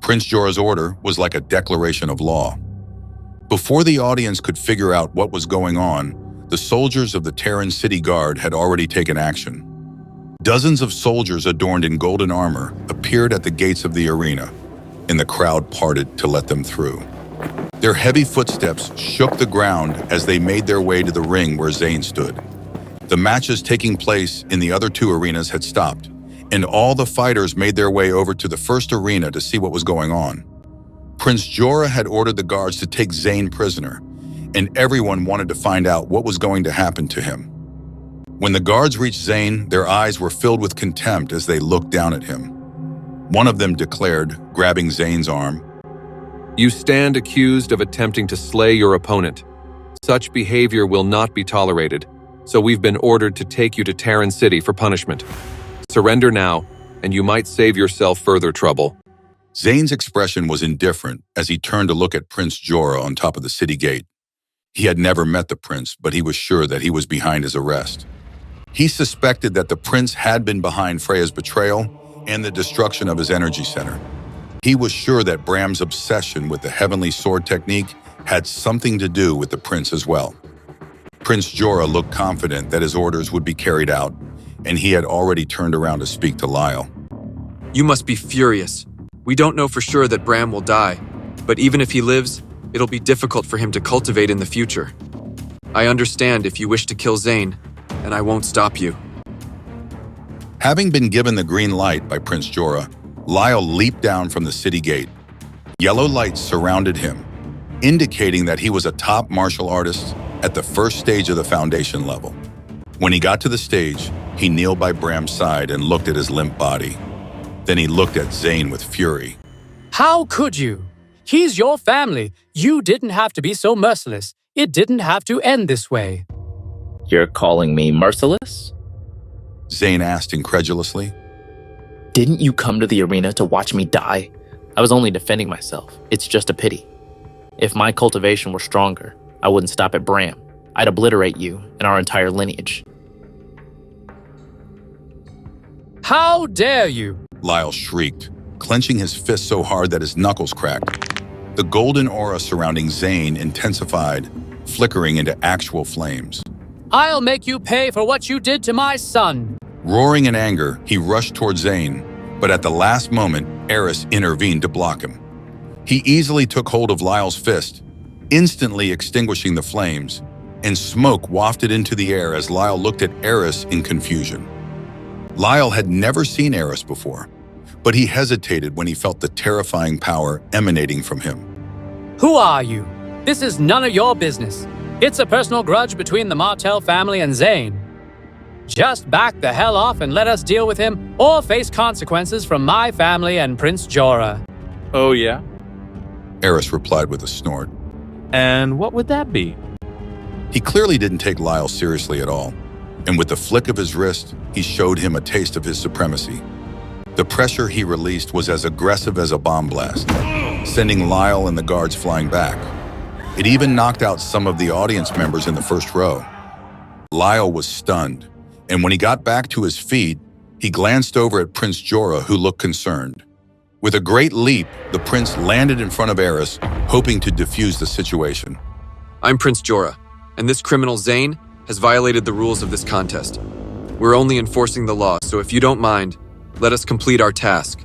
Prince Jorah's order was like a declaration of law. Before the audience could figure out what was going on, the soldiers of the Terran City Guard had already taken action. Dozens of soldiers adorned in golden armor appeared at the gates of the arena, and the crowd parted to let them through. Their heavy footsteps shook the ground as they made their way to the ring where Zane stood. The matches taking place in the other two arenas had stopped, and all the fighters made their way over to the first arena to see what was going on. Prince Jorah had ordered the guards to take Zane prisoner, and everyone wanted to find out what was going to happen to him. When the guards reached Zane, their eyes were filled with contempt as they looked down at him. One of them declared, grabbing Zane's arm, "You stand accused of attempting to slay your opponent. Such behavior will not be tolerated, so we've been ordered to take you to Terran City for punishment. Surrender now, and you might save yourself further trouble." Zane's expression was indifferent as he turned to look at Prince Jorah on top of the city gate. He had never met the prince, but he was sure that he was behind his arrest. He suspected that the prince had been behind Freya's betrayal and the destruction of his energy center. He was sure that Bram's obsession with the heavenly sword technique had something to do with the prince as well. Prince Jorah looked confident that his orders would be carried out, and he had already turned around to speak to Lyle. "You must be furious. We don't know for sure that Bram will die, but even if he lives, it'll be difficult for him to cultivate in the future. I understand if you wish to kill Zane, and I won't stop you." Having been given the green light by Prince Jorah, Lyle leaped down from the city gate. Yellow lights surrounded him, indicating that he was a top martial artist at the first stage of the foundation level. When he got to the stage, he kneeled by Bram's side and looked at his limp body. Then he looked at Zane with fury. "How could you? He's your family. You didn't have to be so merciless. It didn't have to end this way." "You're calling me merciless?" Zane asked incredulously. "Didn't you come to the arena to watch me die? I was only defending myself. It's just a pity. If my cultivation were stronger, I wouldn't stop at Bram. I'd obliterate you and our entire lineage." "How dare you?" Lyle shrieked, clenching his fist so hard that his knuckles cracked. The golden aura surrounding Zane intensified, flickering into actual flames. "I'll make you pay for what you did to my son." Roaring in anger, he rushed toward Zane, but at the last moment, Eris intervened to block him. He easily took hold of Lyle's fist, instantly extinguishing the flames, and smoke wafted into the air as Lyle looked at Eris in confusion. Lyle had never seen Eris before, but he hesitated when he felt the terrifying power emanating from him. "Who are you? This is none of your business. It's a personal grudge between the Martell family and Zane. Just back the hell off and let us deal with him, or face consequences from my family and Prince Jorah." "Oh yeah? Eris replied with a snort. And what would that be?" He clearly didn't take Lyle seriously at all, and with the flick of his wrist, he showed him a taste of his supremacy. The pressure he released was as aggressive as a bomb blast, sending Lyle and the guards flying back. It even knocked out some of the audience members in the first row. Lyle was stunned, and when he got back to his feet, he glanced over at Prince Jorah, who looked concerned. With a great leap, the prince landed in front of Eris, hoping to defuse the situation. "I'm Prince Jorah, and this criminal Zane has violated the rules of this contest. We're only enforcing the law, so if you don't mind, let us complete our task."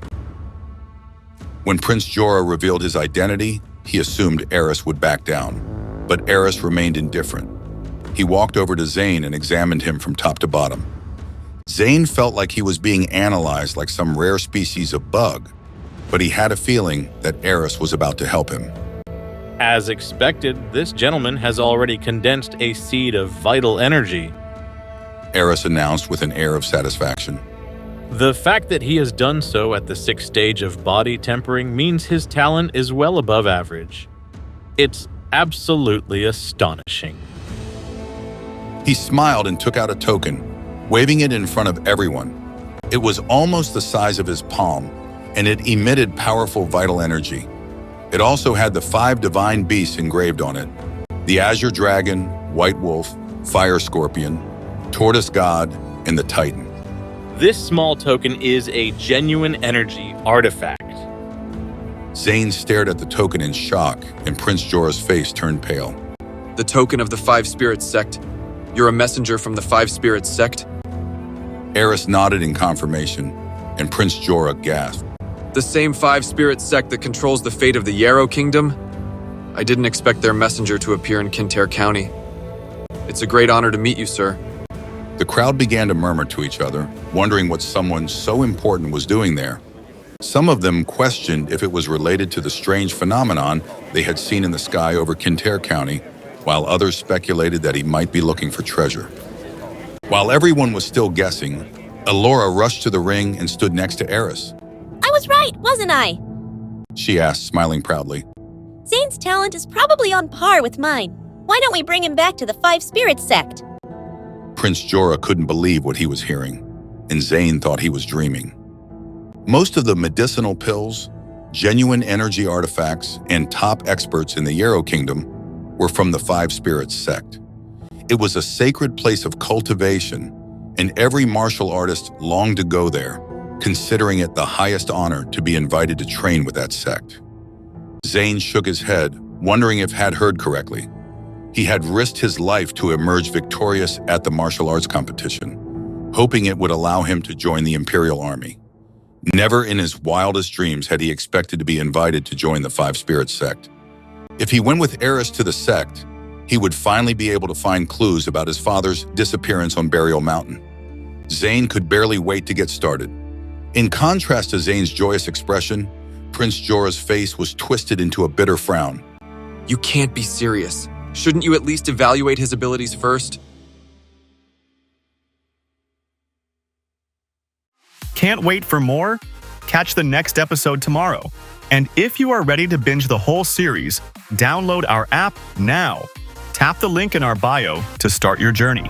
When Prince Jorah revealed his identity, he assumed Eris would back down, but Eris remained indifferent. He walked over to Zane and examined him from top to bottom. Zane felt like he was being analyzed like some rare species of bug, but he had a feeling that Eris was about to help him. "As expected, this gentleman has already condensed a seed of vital energy," Eris announced with an air of satisfaction. "The fact that he has done so at the 6th stage of body tempering means his talent is well above average. It's absolutely astonishing." He smiled and took out a token, waving it in front of everyone. It was almost the size of his palm, and it emitted powerful vital energy. It also had the 5 divine beasts engraved on it: the Azure Dragon, White Wolf, Fire Scorpion, Tortoise God, and the Titan. This small token is a genuine energy artifact. Zane stared at the token in shock, and Prince Jorah's face turned pale. The token of the Five Spirits sect. You're a messenger from the Five Spirits sect? Eris nodded in confirmation, and Prince Jorah gasped. The same Five Spirits sect that controls the fate of the Yarrow Kingdom? I didn't expect their messenger to appear in Kintyre County. It's a great honor to meet you, sir. The crowd began to murmur to each other, wondering what someone so important was doing there. Some of them questioned if it was related to the strange phenomenon they had seen in the sky over Kintyre County, while others speculated that he might be looking for treasure. While everyone was still guessing, Elora rushed to the ring and stood next to Eris. I was right, wasn't I? She asked, smiling proudly. Zane's talent is probably on par with mine. Why don't we bring him back to the Five Spirits sect? Prince Jorah couldn't believe what he was hearing, and Zane thought he was dreaming. Most of the medicinal pills, genuine energy artifacts, and top experts in the Yarrow Kingdom were from the Five Spirits sect. It was a sacred place of cultivation, and every martial artist longed to go there, considering it the highest honor to be invited to train with that sect. Zane shook his head, wondering if had heard correctly. He had risked his life to emerge victorious at the martial arts competition, hoping it would allow him to join the Imperial Army. Never in his wildest dreams had he expected to be invited to join the Five Spirits sect. If he went with Eris to the sect, he would finally be able to find clues about his father's disappearance on Burial Mountain. Zane could barely wait to get started. In contrast to Zane's joyous expression, Prince Jorah's face was twisted into a bitter frown. You can't be serious. Shouldn't you at least evaluate his abilities first? Can't wait for more? Catch the next episode tomorrow. And if you are ready to binge the whole series, download our app now. Tap the link in our bio to start your journey.